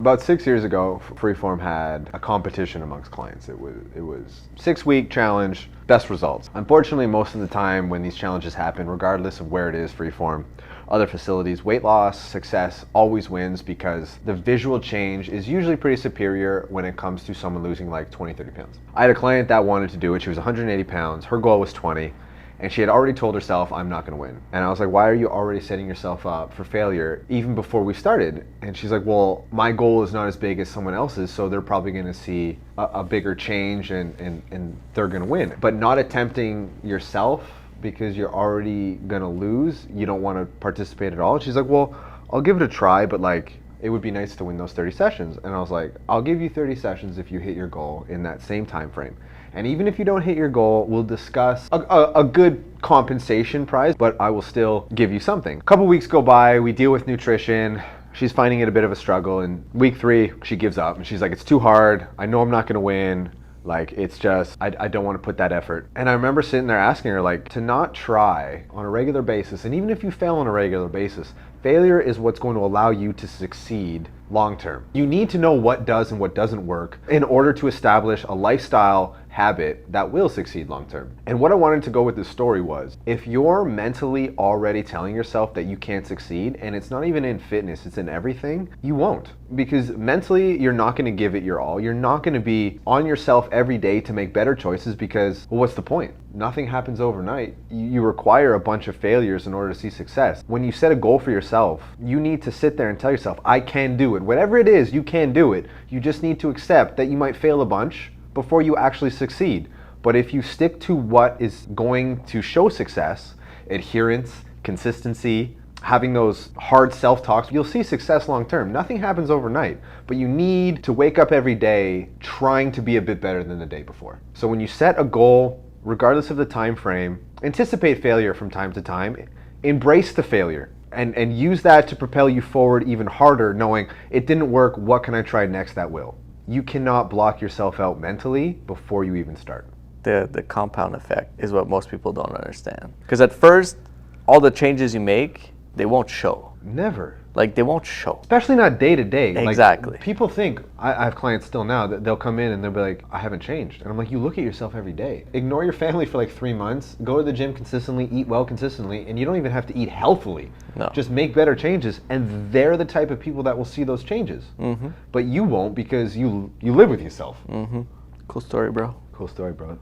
About 6 years ago, Freeform had a competition amongst clients. It was 6-week challenge, best results. Unfortunately, most of the time when these challenges happen, regardless of where it is, Freeform, other facilities, weight loss success always wins because the visual change is usually pretty superior when it comes to someone losing like 20, 30 pounds. I had a client that wanted to do it. She was 180 pounds. Her goal was 20. And she had already told herself, I'm not gonna win. And I was like, why are you already setting yourself up for failure even before we started? And she's like, well, my goal is not as big as someone else's, so they're probably gonna see a bigger change and they're gonna win. But not attempting yourself because you're already gonna lose, you don't wanna participate at all. And she's like, well, I'll give it a try, but like, it would be nice to win those 30 sessions. And I was like, I'll give you 30 sessions if you hit your goal in that same time frame. And even if you don't hit your goal, we'll discuss a good compensation prize, but I will still give you something. A couple weeks go by, we deal with nutrition. She's finding it a bit of a struggle. And week 3, she gives up and she's like, it's too hard. I know I'm not gonna win. Like, it's just, I don't want to put that effort. And I remember sitting there asking her, like, to not try on a regular basis, and even if you fail on a regular basis, failure is what's going to allow you to succeed long term. You need to know what does and what doesn't work in order to establish a lifestyle habit that will succeed long term. And what I wanted to go with this story was, if you're mentally already telling yourself that you can't succeed, and it's not even in fitness, it's in everything, you won't. Because mentally, you're not gonna give it your all. You're not gonna be on yourself every day to make better choices because, well, what's the point? Nothing happens overnight. You require a bunch of failures in order to see success. When you set a goal for yourself, you need to sit there and tell yourself, I can do it. Whatever it is, you can do it. You just need to accept that you might fail a bunch before you actually succeed. But if you stick to what is going to show success, adherence, consistency, having those hard self-talks, you'll see success long term. Nothing happens overnight, but you need to wake up every day trying to be a bit better than the day before. So when you set a goal, regardless of the time frame, anticipate failure from time to time, embrace the failure, and use that to propel you forward even harder, knowing it didn't work, what can I try next that will? You cannot block yourself out mentally before you even start. The compound effect is what most people don't understand. Because at first, all the changes you make, they won't show. Never. Like, they won't show. Especially not day to day. Exactly. Like, people think, I have clients still now that they'll come in and they'll be like, I haven't changed. And I'm like, you look at yourself every day. Ignore your family for like 3 months, go to the gym consistently, eat well consistently, and you don't even have to eat healthily. No. Just make better changes, and they're the type of people that will see those changes. Mm-hmm. But you won't because you live with yourself. Mm-hmm. Cool story, bro. Cool story, bro.